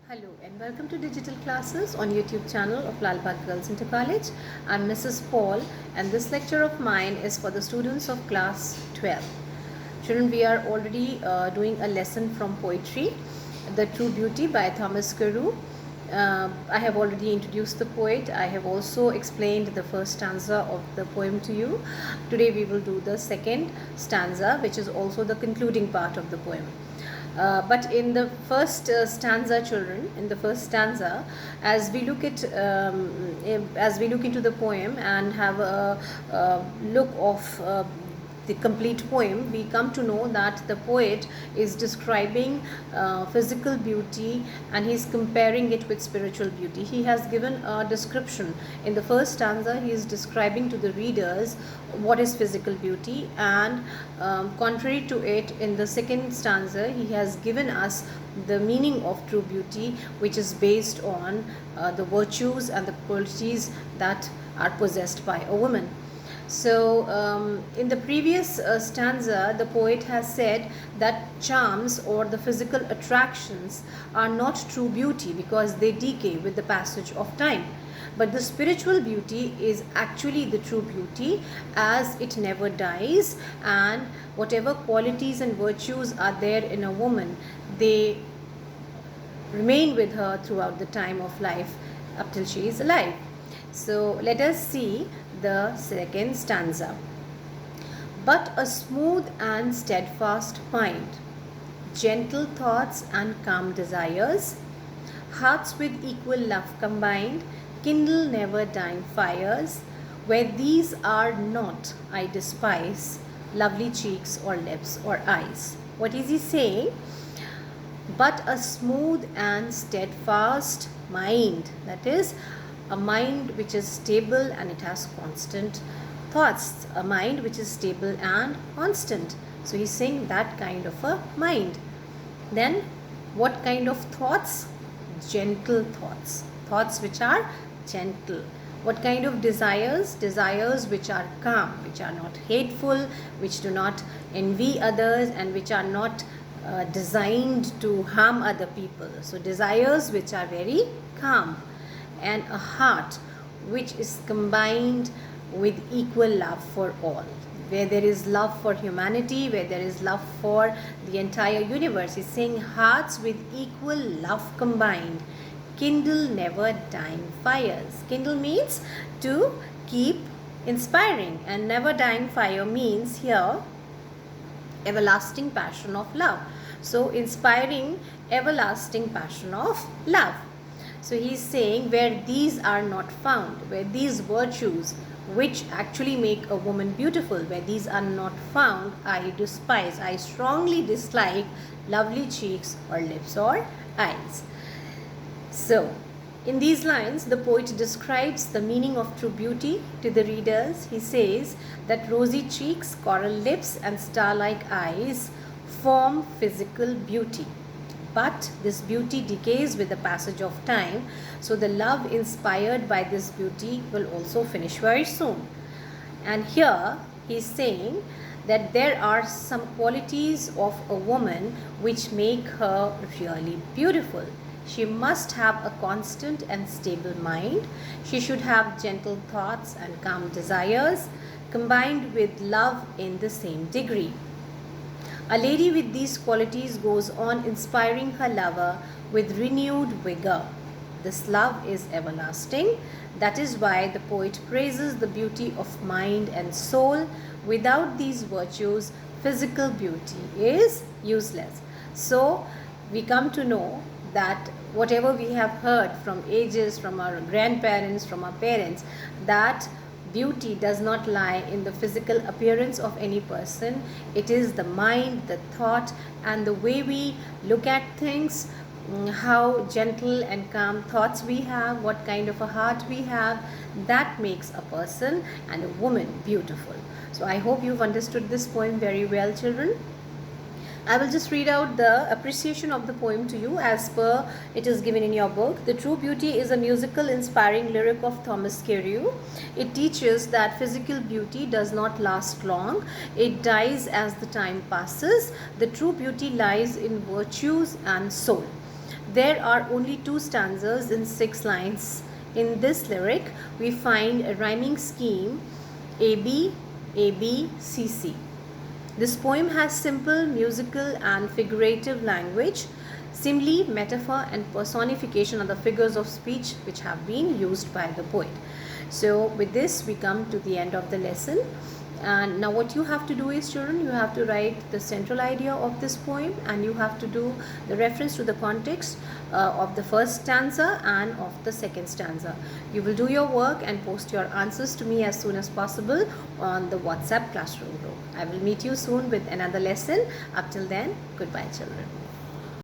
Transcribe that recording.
Hello and welcome to digital classes on YouTube channel of Lalbagh Girls Inter College. I'm Mrs. Paul and this lecture of mine is for the students of class 12. Children, we are already doing a lesson from poetry, The True Beauty by Thomas Carew. I have already introduced the poet. I have also explained the first stanza of the poem to you. Today we will do the second stanza, which is also the concluding part of the poem. But in the first stanza, children, in the first stanza, as we look into the poem and have a look of the complete poem, we come to know that the poet is describing physical beauty and he is comparing it with spiritual beauty. He has given a description. In the first stanza, he is describing to the readers what is physical beauty, and contrary to it, in the second stanza, he has given us the meaning of true beauty, which is based on the virtues and the qualities that are possessed by a woman. So, in the previous stanza, the poet has said that charms or the physical attractions are not true beauty because they decay with the passage of time. But the spiritual beauty is actually the true beauty, as it never dies, and whatever qualities and virtues are there in a woman, they remain with her throughout the time of life up till she is alive. So let us see the second stanza. But a smooth and steadfast mind, gentle thoughts and calm desires, hearts with equal love combined, kindle never dying fires. Where these are not, I despise lovely cheeks or lips or eyes. What is he saying? But a smooth and steadfast mind, that is, a mind which is stable and it has constant thoughts, a mind which is stable and constant. So he's saying that kind of a mind. Then what kind of thoughts? Gentle thoughts, thoughts which are gentle. What kind of desires? Desires which are calm, which are not hateful, which do not envy others, and which are not designed to harm other people. So desires which are very calm, and a heart which is combined with equal love for all. Where there is love for humanity, where there is love for the entire universe. He's saying hearts with equal love combined, kindle never dying fires. Kindle means to keep inspiring, and never dying fire means here everlasting passion of love. So inspiring everlasting passion of love. So he is saying where these are not found, where these virtues which actually make a woman beautiful, where these are not found, I despise, I strongly dislike lovely cheeks or lips or eyes. So, in these lines, the poet describes the meaning of true beauty to the readers. He says that rosy cheeks, coral lips, and star-like eyes form physical beauty. But this beauty decays with the passage of time, so the love inspired by this beauty will also finish very soon. And here he is saying that there are some qualities of a woman which make her really beautiful. She must have a constant and stable mind. She should have gentle thoughts and calm desires, combined with love in the same degree. A lady with these qualities goes on inspiring her lover with renewed vigor. This love is everlasting. That is why the poet praises the beauty of mind and soul. Without these virtues, physical beauty is useless. So, we come to know that whatever we have heard from ages, from our grandparents, from our parents, that beauty does not lie in the physical appearance of any person. It is the mind, the thought, and the way we look at things, how gentle and calm thoughts we have, what kind of a heart we have, that makes a person and a woman beautiful. So I hope you've understood this poem very well, children. I will just read out the appreciation of the poem to you as per it is given in your book. The True Beauty is a musical inspiring lyric of Thomas Carew. It teaches that physical beauty does not last long. It dies as the time passes. The true beauty lies in virtues and soul. There are only 2 stanzas in 6 lines. In this lyric, we find a rhyming scheme AB, AB, CC. This poem has simple musical and figurative language. Simile, metaphor, and personification are the figures of speech which have been used by the poet. So, with this, we come to the end of the lesson. And now, what you have to do is, children, you have to write the central idea of this poem, and you have to do the reference to the context of the first stanza and of the second stanza. You will do your work and post your answers to me as soon as possible on the WhatsApp classroom group. I will meet you soon with another lesson. Up till then, goodbye, children.